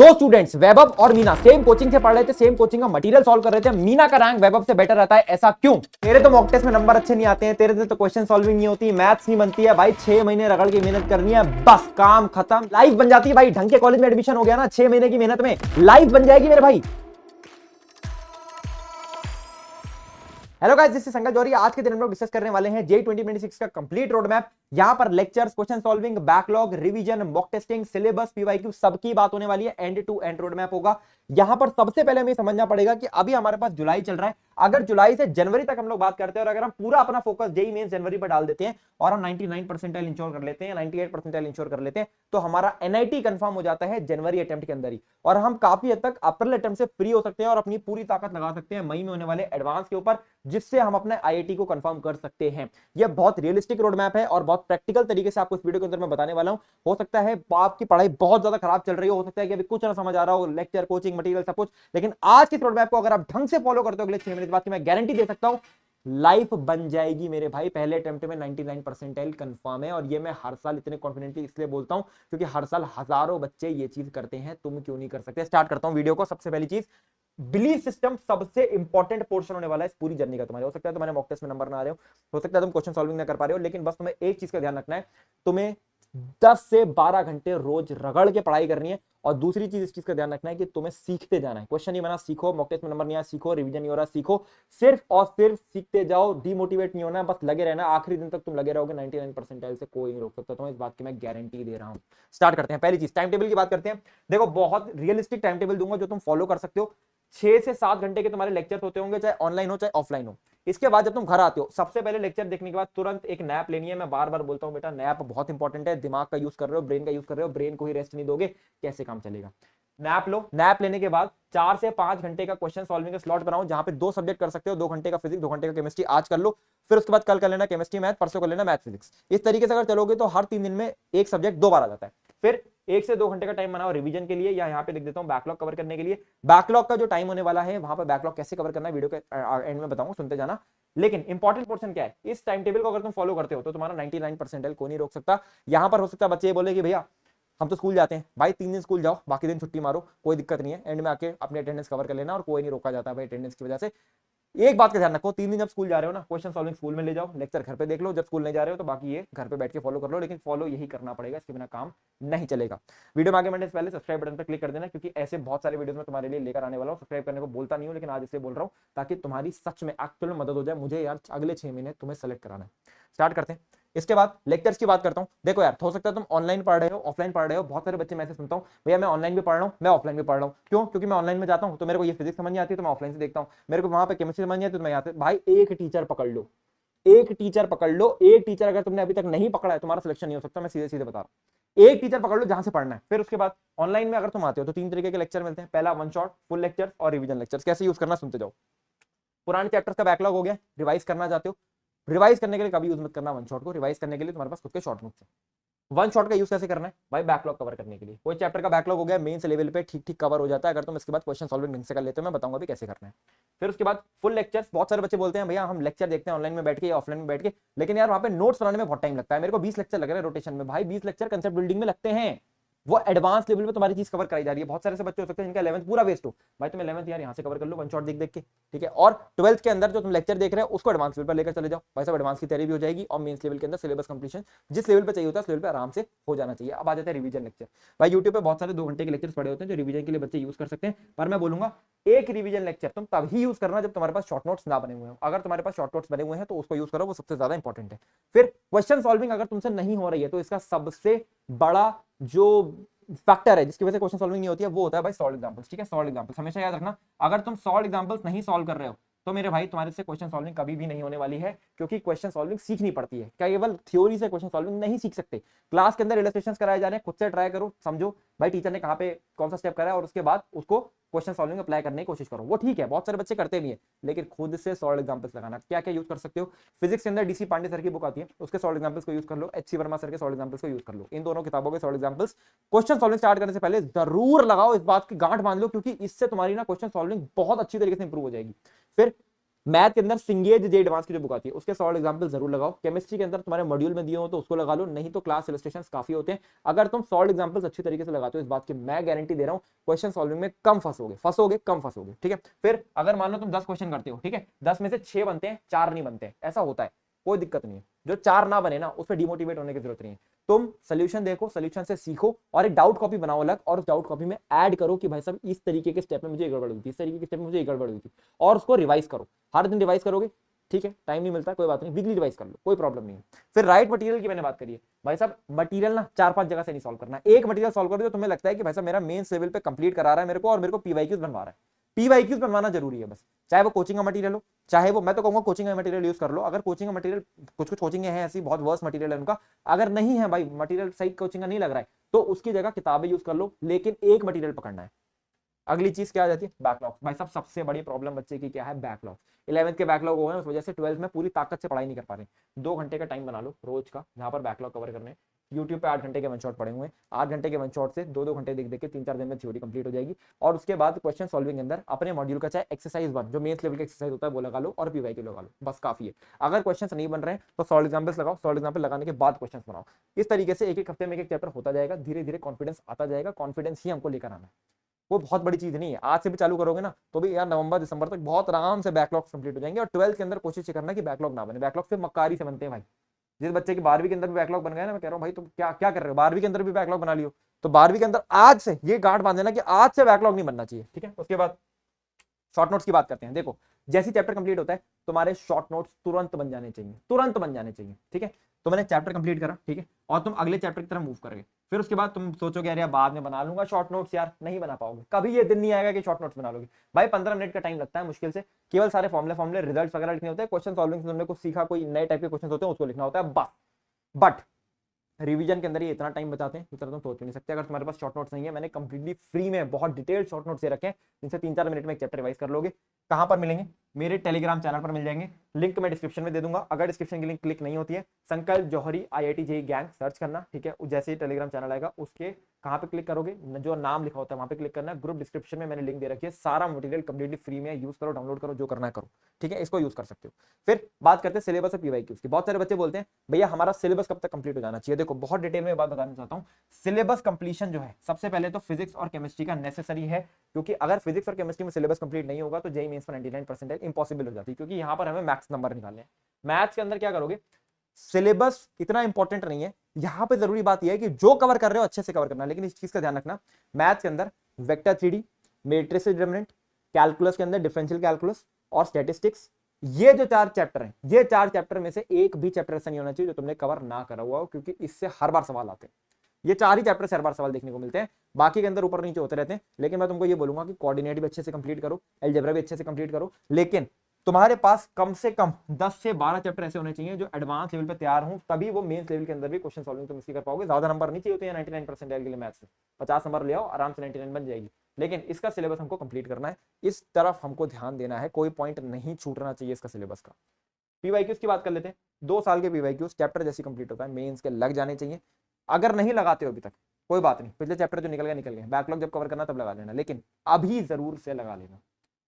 दो स्टूडेंट्स वैभव और Meena same coaching से पढ़ रहे थे, सेम कोचिंग का मटेरियल सॉल्व कर रहे थे। मीना का रैंक वैभव से बेटर रहता है, ऐसा क्यों? मेरे तो मॉक टेस्ट में नंबर अच्छे नहीं आते हैं, तेरे से तो क्वेश्चन सॉल्विंग नहीं होती, मैथ्स नहीं बनती है भाई। 6 महीने रगड़ के मेहनत करनी है, बस काम खत्म, लाइफ बन जाती है भाई। ढंग के कॉलेज में एडमिशन हो गया ना, 6 महीने की मेहनत में लाइफ बन जाएगी मेरे भाई। हेलो गाइस, दिस इज संगत जौहरी। आज के दिन हम लोग डिस्कस करने वाले हैं जेईई 2026 का कंप्लीट रोड मैप। यहां पर lectures, question solving, backlog, revision, mock testing, syllabus, PYQ सबकी बात होने वाली है। End to end road map होगा। यहां पर सबसे पहले हमें समझना पड़ेगा कि अभी हमारे पास जुलाई चल रहा है। अगर जुलाई से जनवरी तक हम लोग बात करते हैं और अगर हम पूरा अपना फोकस जेईई मेंस जनवरी पर डाल देते हैं और हम 99 परसेंटाइल इंश्योर कर लेते हैं, 98 परसेंटाइल इंश्योर कर लेते हैं, तो हमारा एनआईटी कंफर्म हो जाता है जनवरी अटेम्प्ट के अंदर ही। और हम काफी हद तक अप्रैल अटेम्प्ट से फ्री हो सकते हैं और अपनी पूरी ताकत लगा सकते हैं मई में होने वाले एडवांस के ऊपर, जिससे हम अपने आईआईटी को कंफर्म कर सकते हैं। यह बहुत रियलिस्टिक रोड मैप है और बहुत प्रैक्टिकल तरीके से आपको इस वीडियो के अंदर मैं बताने वाला हूं। हो सकता है आपकी पढ़ाई बहुत ज्यादा खराब चल रही हो सकता है कि अभी कुछ ना समझ आ रहा हो, लेक्चर, कोचिंग, मटेरियल सब कुछ, लेकिन आज के रोड मैप को अगर आप ढंग से फॉलो करते हो अगले 6 महीने बाद की मैं गारंटी दे सकता हूं लाइफ बन जाएगी मेरे भाई। पहले अटेम्प्ट में 99 परसेंटाइल कंफर्म है और ये मैं हर साल इतने कॉन्फिडेंटली इसलिए बोलता हूं क्योंकि हर साल हजारों बच्चे ये चीज करते हैं, तुम क्यों नहीं कर सकते? स्टार्ट करता हूं वीडियो को। सबसे पहली चीज, बिलीफ सिस्टम सबसे इंपॉर्टेंट पोर्शन होने वाला है इस पूरी जर्नी का तुम्हारे। हो सकता है तुम्हारे मॉक टेस्ट में नंबर ना आ रहे हो सकता है तुम क्वेश्चन सॉल्विंग ना कर पा रहे हो, लेकिन बस तुम्हें एक चीज का ध्यान रखना है, तुम्हें 10 से 12 घंटे रोज रगड़ के पढ़ाई करनी है। और दूसरी चीज इस चीज का ध्यान रखना है कि तुम्हें सीखते जाना है। क्वेश्चन नहीं बना, सीखो। मॉक टेस्ट में नंबर नहीं आया, सीखो। रिवीजन नहीं हो रहा, सीखो। सिर्फ और सिर्फ सीखते जाओ, डिमोटिवेट नहीं होना, बस लगे रहना। आखिरी दिन तक तुम लगे रहोगे, 99 परसेंटाइल से कोई नहीं रोक सकता तुम्हें, इस बात की मैं गारंटी दे रहा हूं। स्टार्ट करते हैं। पहली चीज, टाइम टेबल की बात करते हैं। देखो, बहुत रियलिस्टिक टाइम टेबल दूंगा जो तुम फॉलो कर सकते हो। 6 से 7 घंटे के तुम्हारे लेक्चर होते होंगे, चाहे ऑनलाइन हो चाहे ऑफलाइन हो। इसके बाद जब तुम घर आते हो, सबसे पहले लेक्चर देखने के बाद तुरंत एक नैप लेनी है। मैं बार बार बोलता हूं बेटा, नैप बहुत इंपॉर्टेंट है। दिमाग का यूज कर रहे हो, ब्रेन का यूज कर रहे हो, ब्रेन को ही रेस्ट नहीं दोगे, कैसे काम चलेगा? नैप लो। नैप लेने के बाद 4 से 5 घंटे का क्वेश्चन सॉल्विंग का स्लॉट बनाओ, जहां पे 2 सब्जेक्ट कर सकते हो। 2 घंटे का फिजिक्स, 2 घंटे का केमिस्ट्री आज कर लो। फिर उसके बाद कल कर लेना केमिस्ट्री मैथ, परसों कर लेना मैथ फिजिक्स। इस तरीके से अगर चलोगे तो हर 3 दिन में एक सब्जेक्ट 2 बार आ जाता है। फिर 1 से 2 घंटे का टाइम बनाओ रिवीजन के लिए, या यहाँ पे लिख देता हूँ बैकलॉग कवर करने के लिए। बैकलॉग का जो टाइम होने वाला है, वहां पर बैकलॉग कैसे कवर करना है वीडियो के एंड में बताऊंगा, सुनते जाना। लेकिन इंपॉर्टेंट पोर्शन क्या है, इस टाइम टेबल को अगर तुम फॉलो करते हो तो तुम्हारा 99 परसेंटाइल कोई नहीं रोक सकता। यहां पर हो सकता है बच्चे ये बोले कि भैया हम तो स्कूल जाते हैं। भाई 3 दिन स्कूल जाओ, बाकी दिन छुट्टी मारो, कोई दिक्कत नहीं है। एंड में आके अपनी अटेंडेंस कवर कर लेना और कोई नहीं रोका जाता भाई अटेंडेंस की वजह से। एक बात का ध्यान रखो, 3 दिन जब स्कूल जा रहे हो ना, क्वेश्चन सॉल्विंग स्कूल में ले जाओ, लेक्चर घर पे देख लो। जब स्कूल नहीं जा रहे हो तो बाकी ये घर पे बैठ के फॉलो कर लो, लेकिन फॉलो यही करना पड़ेगा, इसके बिना काम नहीं चलेगा। वीडियो में आगे बढ़ने से पहले सब्सक्राइब बटन पर क्लिक कर देना, क्योंकि ऐसे बहुत सारे वीडियोस में तुम्हारे लिए लेकर आने वाला हूं। सब्सक्राइब करने को बोलता नहीं हूं, लेकिन आज इसलिए बोल रहा हूं ताकि तुम्हारी सच में एक्चुअल में मदद हो जाए। मुझे यार अगले 6 महीने तुम्हें सेलेक्ट कराना है। स्टार्ट करते हैं। इसके बाद लेक्चर्स की बात करता हूं। देखो यार, हो सकता है तुम ऑनलाइन पढ़ रहे हो, ऑफलाइन पढ़ रहे हो। बहुत सारे बच्चे मैं ऐसे सुनता हूं, भैया मैं ऑनलाइन भी पढ़ रहा हूं, मैं ऑफलाइन भी पढ़ रहा हूं। क्यों? क्योंकि मैं ऑनलाइन में जाता हूं तो मेरे को ये फिजिक्स समझ नहीं आती, तो मैं ऑफलाइन से देखता हूं। मेरे को वहां पे केमिस्ट्री समझ नहीं आती तो मैं यहाँ से। भाई एक टीचर पकड़ लो, एक टीचर पकड़ लो। एक टीचर अगर तुमने अभी तक नहीं पकड़ा है, तुम्हारा सिलेक्शन नहीं हो सकता, मैं सीधे सीधे बता रहा हूं। एक टीचर पकड़ लो जहां से पढ़ना है। फिर उसके बाद ऑनलाइन में अगर तुम आते हो तो 3 तरीके के लेक्चर मिलते हैं। पहला वन शॉट, फुल लेक्चर और रिवीजन लेक्चर। कैसे यूज करना सुनते जाओ। पुराने चैप्टर्स का बैकलॉग हो गया, रिवाइज करना चाहते हो, रिवाइज करने के लिए कभी यूज मत करना वन शॉट को। रिवाइज करने के लिए तुम्हारे पास खुद के शॉर्ट नोट्स है। वन शॉट का यूज कैसे करना है भाई? बैकलॉग कवर करने के लिए। कोई चैप्टर का बैकलॉग हो गया, मेंस लेवल पे ठीक ठीक कवर हो जाता है अगर तुम इसके बाद क्वेश्चन सॉल्विंग ढंग से कर लेते हो। मैं बताऊंगा भी कैसे करना है। फिर उसके बाद फुल लेक्चर्स। बहुत सारे बच्चे बोलते हैं भैया हम लेक्चर देखते हैं ऑनलाइन में बैठ के या ऑफलाइन में बैठ के, लेकिन यार वहां पे नोट्स बनाने में बहुत टाइम लगता है। मेरे को 20 लेक्चर लग रहे हैं रोटेशन में। भाई 20 लेक्चर कंसेप्ट बिल्डिंग में लगते हैं, वो एडवांस लेवल पे तुम्हारी चीज कवर कराई जा रही है। बहुत सारे ऐसे बच्चे हो सकते हैं जिनका 11th पूरा वेस्ट हो। भाई तुम 11th यार यहाँ से कवर कर लो वन शॉट देख देख के, ठीक है। और 12th के अंदर जो तुम लेक्चर देख रहे हो उसको एडवांस लेवल पर लेकर चले जाओ। भाई साहब एडवांस की तैयारी भी हो जाएगी और मेंस लेवल के अंदर सिलेबस कंप्लीशन जिस लेवल पे चाहिए होता है उस लेवल पे आराम से हो जाना चाहिए। अब आ जाते हैं रिवीजन लेक्चर। भाई यूट्यूब पे बहुत सारे 2 घंटे के लेक्चर पड़े होते हैं जो रिवीजन के लिए बच्चे यूज कर सकते हैं, पर मैं बोलूंगा एक रिवीजन लेक्चर तुम तभी यूज करना जब तुम्हारे पास शॉर्ट नोट्स ना बने हुए हो। अगर तुम्हारे पास शॉर्ट नोट्स बने हुए हैं तो उसको यूज करो, वो सबसे ज्यादा इंपॉर्टेंट है। फिर क्वेश्चन सॉल्विंग अगर तुमसे नहीं हो रही है तो इसका सबसे बड़ा जो फैक्टर है जिसकी वजह से क्वेश्चन सॉल्विंग नहीं होती है वो होता है भाई सॉल्व एग्जांपल्स। ठीक है, सॉल्व एग्जांपल्स हमेशा याद रखना। अगर तुम सॉल्व एग्जांपल्स नहीं सॉल्व कर रहे हो तो मेरे भाई तुम्हारे से क्वेश्चन सॉल्विंग कभी भी नहीं होने वाली है, क्योंकि क्वेश्चन सॉल्विंग सीखनी पड़ती है। केवल थ्योरी से क्वेश्चन सॉल्विंग नहीं सीख सकते। क्लास के अंदर इलस्ट्रेशंस कराए जा रहे हैं, खुद से ट्राई करो, समझो भाई टीचर ने कहां पे कौन सा स्टेप करा है और उसके बाद उसको क्वेश्चन सॉल्विंग अप्लाई करने की कोशिश करो। वो ठीक है, बहुत सारे बच्चे करते भी हैं, लेकिन खुद से सॉल्व एग्जांपल्स लगाना। क्या क्या यूज कर सकते हो? फिजिक्स के अंदर डीसी पांडे सर की बुक आती है, उसके सॉल्व एग्जांपल्स को यूज कर लो। एचसी वर्मा सर के सॉल्व एग्जांपल्स को यूज कर लो। इन दोनों किताबों के solve examples question solving start करने से पहले जरूर लगाओ। इस बात की गांठ बांध लो, क्योंकि इससे तुम्हारी ना क्वेश्चन सॉल्विंग बहुत अच्छी तरीके से इंप्रूव हो जाएगी। फिर मैथ के अंदर सिंगेज जे एडवांस की जो बुक आती है उसके सॉल्व एग्जांपल जरूर लगाओ। केमिस्ट्री के अंदर तुम्हारे मॉड्यूल में दिए हो तो उसको लगा लो, नहीं तो क्लास इलस्ट्रेशंस काफी होते हैं। अगर तुम सॉल्व एग्जांपल्स अच्छी तरीके से लगाते हो, इस बात की मैं गारंटी दे रहा हूं, क्वेश्चन सॉल्विंग में कम फंसोगे कम फंसोगे। ठीक है, फिर अगर मान लो तुम 10 क्वेश्चन करते हो, ठीक है, 10 में से 6 बनते हैं, 4 नहीं बनते, ऐसा होता है, कोई दिक्कत नहीं है। जो 4 ना बने ना, उस पर डिमोटिवेट होने की जरूरत नहीं है। तुम सोल्यूशन देखो, सोल्यूशन से सीखो और एक डाउट कॉपी बनाओ अलग, और उस डाउट कॉपी में ऐड करो कि भाई साहब इस तरीके के स्टेप में मुझे गड़बड़ हुई थी, इस तरीके के स्टेप में मुझे गड़बड़ हुई थी, और उसको रिवाइज करो। हर दिन रिवाइज करोगे, ठीक है, टाइम नहीं मिलता कोई बात नहीं, वीकली रिवाइज कर लो, कोई प्रॉब्लम नहीं है। फिर राइट मटेरियल की मैंने बात करी है, भाई साहब मटेरियल ना 4-5 जगह से नहीं सॉल्व करना, एक मटेरियल सॉल्व करो जो तुम्हें लगता है कि भाई साहब मेरा मेंस लेवल पे कंप्लीट करा रहा है मेरे को, और मेरे को पीवाईक्यूज बनवा रहा है। पीवाईक्यूज बनवाना जरूरी है बस, चाहे वो कोचिंग का मटेरियल हो, चाहे वो, मैं तो कहूंगा कोचिंग का मटेरियल यूज कर लो। अगर कोचिंग का मटेरियल, कुछ कुछ कोचिंग है ऐसी बहुत वर्स मटेरियल है उनका, अगर नहीं है भाई मटेरियल सही कोचिंग का नहीं लग रहा है, तो उसकी जगह किताबें यूज कर लो, लेकिन एक मटेरियल पकड़ना है। अगली चीज क्या आ जाती है, बैकलॉग। भाई साहब सबसे बड़ी प्रॉब्लम बच्चे की क्या है, बैकलॉग। 11th के बैकलॉग हो गए, उस वजह से 12th में पूरी ताकत से पढ़ाई नहीं कर पा रहे। 2 घंटे का टाइम बना लो रोज का, जहां पर बैकलॉग कवर करने। यूट्यूब पे 8 घंटे के वन शॉट पड़े हुए हैं, 8 घंटे के वन शॉट से 2-2 घंटे देख देख के 3-4 दिन में थ्योरी कंप्लीट हो जाएगी। और उसके बाद क्वेश्चन सॉल्विंग के अंदर अपने मॉड्यूल का चाहे एक्सरसाइज 1 जो मेंस लेवल का एक्सरसाइज होता है वो लगा लो, और पीवाईक्यू लगा लो, बस काफी है। अगर क्वेश्चन नहीं बन रहे हैं तो सॉल्व एग्जाम्पल्स लगाओ, सॉल्व एग्जाम्पल लगाने के बाद क्वेश्चन बनाओ। इस तरीके से एक हफ्ते में एक चैप्टर होता जाएगा, धीरे धीरे कॉन्फिडेंस आता जाएगा। कॉन्फिडेंस ही हमको लेकर आना है, वो बहुत बड़ी चीज नहीं है। आज से भी चालू करोगे ना तो भी यार नवंबर दिसंबर तक बहुत आराम से बैकलॉग कंप्लीट हो जाएंगे। और 12th के अंदर कोशिश करना कि बैकलॉग ना बने, बैकलॉग से मक्कारी से बनते हैं भाई। जिस बच्चे की 12वीं के अंदर भी बैकलॉग बन गया ना, मैं कह रहा हूँ भाई तुम क्या क्या कर रहे हो, 12वीं के अंदर भी बैकलॉग बना लियो। तो 12वीं के अंदर आज से ये गांठ बांध देना कि आज से बैकलॉग नहीं बनना चाहिए, ठीक है। उसके बाद शॉर्ट नोट्स की बात करते हैं। देखो जैसी चैप्टर कंप्लीट होता है तुम्हारे शॉर्ट नोट्स तुरंत बन जाने चाहिए, तुरंत बन जाने चाहिए, ठीक है। तो मैंने चैप्टर कंप्लीट करा, ठीक है, और तुम अगले चैप्टर की तरफ मूव करोगे, फिर उसके बाद तुम सोचोगे यार बाद में बना लूंगा शॉर्ट नोट्स, यार नहीं बना पाओगे, कभी ये दिन नहीं आएगा कि शॉर्ट नोट्स बना लोगे। भाई 15 मिनट का टाइम लगता है मुश्किल से, केवल सारे फॉर्मुले रिजल्ट वगैरह लिखने होते हैं, क्वेश्चन सॉल्विंग तुमने कुछ सीखा, कोई नए टाइप के क्वेश्चन होते हैं उसको लिखना होता है बस। बट रिवीजन के अंदर ये इतना टाइम बचाते हैं जितना तुम सोच भी नहीं सकते। अगर तुम्हारे पास शॉर्ट नोट्स नहीं है, मैंने कंप्लीटली फ्री में बहुत डिटेल्ड शॉर्ट नोट्स दे रखे हैं, जिनसे 3-4 मिनट में एक चैप्टर रिवाइज कर लोगे। कहां पर मिलेंगे, मेरे टेलीग्राम चैनल पर मिल जाएंगे, लिंक मैं डिस्क्रिप्शन में दे दूंगा। अगर डिस्क्रिप्शन की लिंक क्लिक नहीं होती है, संकल्प जौहरी IIT JEE गैंग सर्च करना, ठीक है। जैसे ही टेलीग्राम चैनल आएगा उसके कहां पे क्लिक करोगे, जो नाम लिखा होता है वहां पे क्लिक करना है। ग्रुप डिस्क्रिप्शन में मैंने लिंक दे रखी है, सारा मटेरियल कंप्लीटली फ्री में, यूज करो, डाउनलोड करो, जो करना है करो, ठीक है, इसको यूज कर सकते हो। फिर बात करते हैं सिलेबस और पीवाईक्यूज की। बहुत सारे बच्चे बोलते हैं भैया हमारा सिलेबस कब तक कंप्लीट हो जाना चाहिए। देखो बहुत डिटेल में बात बताना चाहता हूँ। सिलेबस कंप्लीशन जो है सबसे पहले तो फिजिक्स और केमिस्ट्री का नेसेसरी है, क्योंकि अगर फिजिक्स और केमिस्ट्री में सिलेबस कंप्लीट नहीं होगा तो जेईई मेंस पर 99% इंपॉसिबल हो जाती है, क्योंकि यहाँ पर हमें मैक्स नंबर निकालने हैं। मैथ्स के अंदर क्या करोगे, सिलेबस इतना इंपॉर्टेंट नहीं है। यहां पे जरूरी बात यह है कि जो कवर कर रहे हो अच्छे से कवर करना, लेकिन इस चीज का ध्यान रखना, मैथ्स के अंदर vector 3D, matrices determinant, calculus के अंदर डिफरेंशियल कैलकुलस और स्टैटिस्टिक्स, ये जो 4 चैप्टर हैं, ये 4 चैप्टर में से एक भी चैप्टर ऐसा नहीं होना चाहिए जो तुमने कवर ना करा हुआ हो, क्योंकि इससे हर बार सवाल आते हैं। ये 4 ही चैप्टर से हर बार सवाल देखने को मिलते हैं, बाकी के अंदर ऊपर नीचे होते रहते हैं। लेकिन मैं तुमको ये बोलूंगा कि कोऑर्डिनेट भी अच्छे से कंप्लीट करो, अलजेब्रा भी अच्छे से कंप्लीट करो, लेकिन तुम्हारे पास कम से कम 10 से 12 चैप्टर ऐसे होने चाहिए जो एडवांस लेवल पे तैयार हो, तभी वो मेंस लेवल के अंदर भी क्वेश्चन सॉल्विंग तुम इसकी कर पाओगे। ज्यादा नंबर नहीं चाहिए होते हैं 99% के लिए मैथ्स में, 50 नंबर ले आओ आराम से 99 बन जाएगी, लेकिन इसका सिलेबस हमको कंप्लीट करना है, इस तरफ हमको ध्यान देना है, कोई पॉइंट नहीं छूटना चाहिए इसका सिलेबस का। पीवाईक्यूज की बात कर लेते हैं। 2 साल के पीवाईक्यूज चैप्टर जैसे कंप्लीट होता है मेंस के लग जाने चाहिए। अगर नहीं लगाते हो अभी तक कोई बात नहीं, पिछले चैप्टर जो निकल गए, बैकलॉग जब कवर करना तब लगा लेना, लेकिन अभी जरूर से लगा लेना।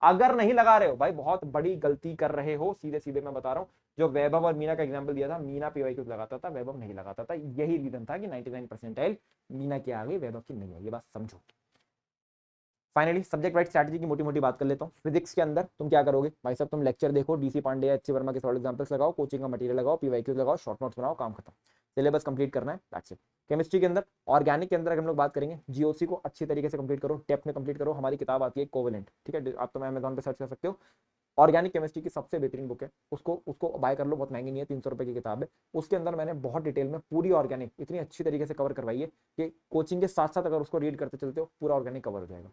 अगर नहीं लगा रहे हो भाई बहुत बड़ी गलती कर रहे हो, सीधे सीधे मैं बता रहा हूं। जो वैभव और मीना का एग्जांपल दिया था, मीना पीवाईक्यूज लगाता था, वैभव नहीं लगाता था, यही रीजन था कि 99 परसेंटाइल मीना की आ गई, वैभव की नहीं आई, ये बात समझो। फाइनली सब्जेक्ट वाइज स्ट्रैटेजी की मोटी मोटी बात कर लेता हूँ। फिजिक्स के अंदर तुम क्या करोगे भाई साहब, तुम लेक्चर देखो, डीसी पांडे, एच वर्मा के सॉल्व एग्जांपल्स लगाओ, कोचिंग का मटेरियल लगाओ, पीवाईक्यूज लगाओ, शॉर्ट नोट्स बनाओ, काम खत्म, सिलेबस कंप्लीट करना है, दैट्स इट। केमिस्ट्री के अंदर ऑर्गेनिक के अंदर अगर हम लोग बात करेंगे, जीओसी को अच्छी तरीके से कंप्लीट करो, डेप्थ में कंप्लीट करो। हमारी किताब आती है कोवेलेंट, ठीक है, आप तो अमेजॉन पे सर्च कर सकते हो, ऑर्गेनिक केमिस्ट्री की सबसे बेहतरीन बुक है, उसको बाय कर लो, बहुत महंगी नहीं है, 300 रुपए की किताब है। उसके अंदर मैंने बहुत डिटेल में पूरी ऑर्गेनिक इतनी अच्छी तरीके से कवर करवाई है कि कोचिंग के साथ साथ अगर उसको रीड करते चलते हो पूरा ऑर्गेनिक कवर हो जाएगा।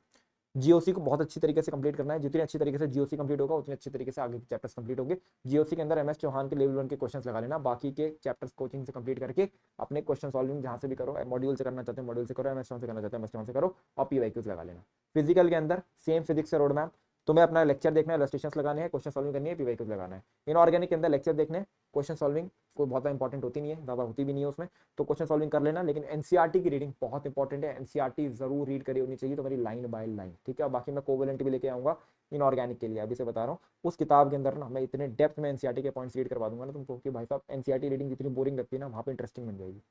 जीओसी को बहुत अच्छी तरीके से कंप्लीट करना है, जितनी अच्छी तरीके से जीओसी कंप्लीट होगा उतनी अच्छी तरीके से आगे के चैप्टर्स कंप्लीट होंगे। जीओसी के अंदर MS चौहान के लेवल 1 के क्वेश्चंस लगा लेना, बाकी के चैप्टर्स कोचिंग से कंप्लीट करके अपने क्वेश्चन सॉल्विंग जहां से भी करो, मॉड्यूल से करना चाहते हैं मॉड्यूल से करो, MS चौहान से करना चाहते हैं MS चौहान से करो, और पीवाईक्यूज लगा लेना। फिजिकल के अंदर सेम फिजिक्स से रोड मैप, तुम्हें अपना लेक्चर देखना है, इलस्ट्रेशंस लगाने हैं, क्वेश्चन सॉल्विंग करनी है, पीवाईक्यूज लगाना है। इनऑर्गेनिक के अंदर लेक्चर देखने, क्वेश्चन सॉल्विंग कोई बहुत इंपॉर्टेंट होती नहीं है, ज़्यादा होती भी नहीं है उसमें, तो क्वेश्चन सॉल्विंग कर लेना। लेकिन एनसीईआरटी की रीडिंग बहुत इंपॉर्टेंट है, एनसीईआरटी जरूर रीड करी होनी चाहिए तुम्हारी लाइन बाय लाइन, ठीक है। बाकी मैं कोवेलेंट भी लेके आऊंगा इनऑर्गेनिक के लिए, अभी से बता रहा हूँ। उस किताब के अंदर ना मैं इतने डेप्थ में एनसीईआरटी के पॉइंट्स रीड करवा दूंगा ना तुमको कि भाई साहब एनसीईआरटी रीडिंग जितनी बोरिंग लगती है ना, वहाँ पे इंटरेस्टिंग बन जाएगी।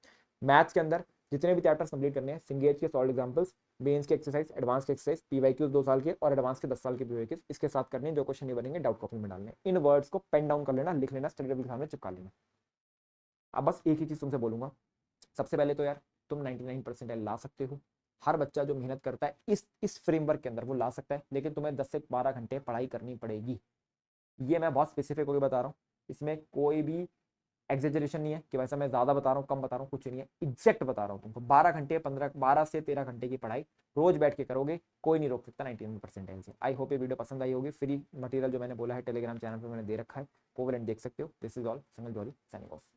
मैथ्स के अंदर जितने भी चैप्टर्स कंप्लीट करने हैं, सिंगेज के सॉल्व एग्जांपल्स, मेंस के एक्सरसाइज, एडवांस के एक्सरसाइज, पीवाईक्यूज 2 साल के और एडवांस के 10 साल के पीवाईक्यूज इसके साथ करने, जो क्वेश्चन नहीं बनेंगे डाउट कॉपी में डालने। इन वर्ड्स को पेन डाउन कर लेना, लिख लेना, स्टडी टेबल के सामने चिपका लेना। अब बस एक ही चीज तुमसे बोलूंगा, सबसे पहले तो यार तुम 99% ला सकते हो, हर बच्चा जो मेहनत करता है इस फ्रेमवर्क के अंदर वो ला सकता है, लेकिन तुम्हें 10 से 12 घंटे पढ़ाई करनी पड़ेगी। ये मैं बहुत स्पेसिफिक होकर बता रहा हूँ, इसमें कोई भी एग्जेजरेशन नहीं है कि वैसा मैं ज्यादा बता रहा हूँ कम बता रहा हूँ, कुछ नहीं है, एग्जैक्ट बता रहा हूँ तुमको। 12 घंटे 12 से 13 घंटे की पढ़ाई रोज बैठ के करोगे, कोई नहीं रोक सकता 99% से। आई होप ये वीडियो पसंद आई होगी। फ्री मटेरियल जो मैंने बोला है टेलीग्राम चैनल पर मैंने दे रखा है, कोवेलेंट देख सकते हो। This is all, Sangal Johari signing of.